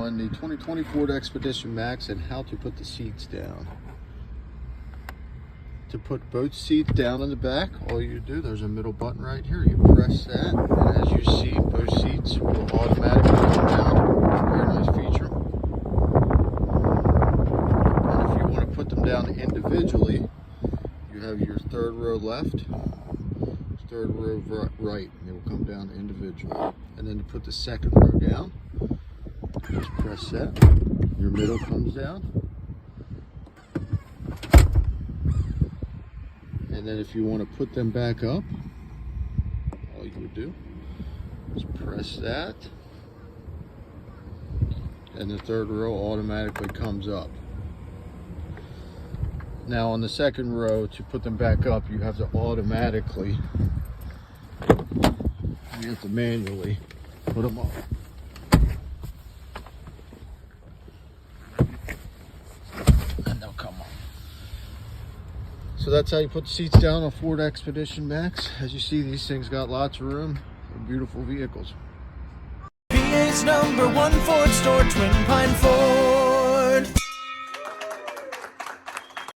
on the 2020 Ford Expedition Max and how to put the seats down. To put both seats down in the back, all you do, there's a middle button right here. You press that, and as you see, both seats will automatically come down. Very nice feature. And if you want to put them down individually, you have your third row left, third row right, and they will come down individually. And then to put the second row down, just press that. Your middle comes down. And then if you want to put them back up, all you would do is press that, and the third row automatically comes up. Now on the second row, to put them back up, you have to manually put them up. And they'll come up. So that's how you put the seats down on Ford Expedition Max. As you see, these things got lots of room. They're beautiful vehicles. PA's #1 Ford store, Twin Pine Ford.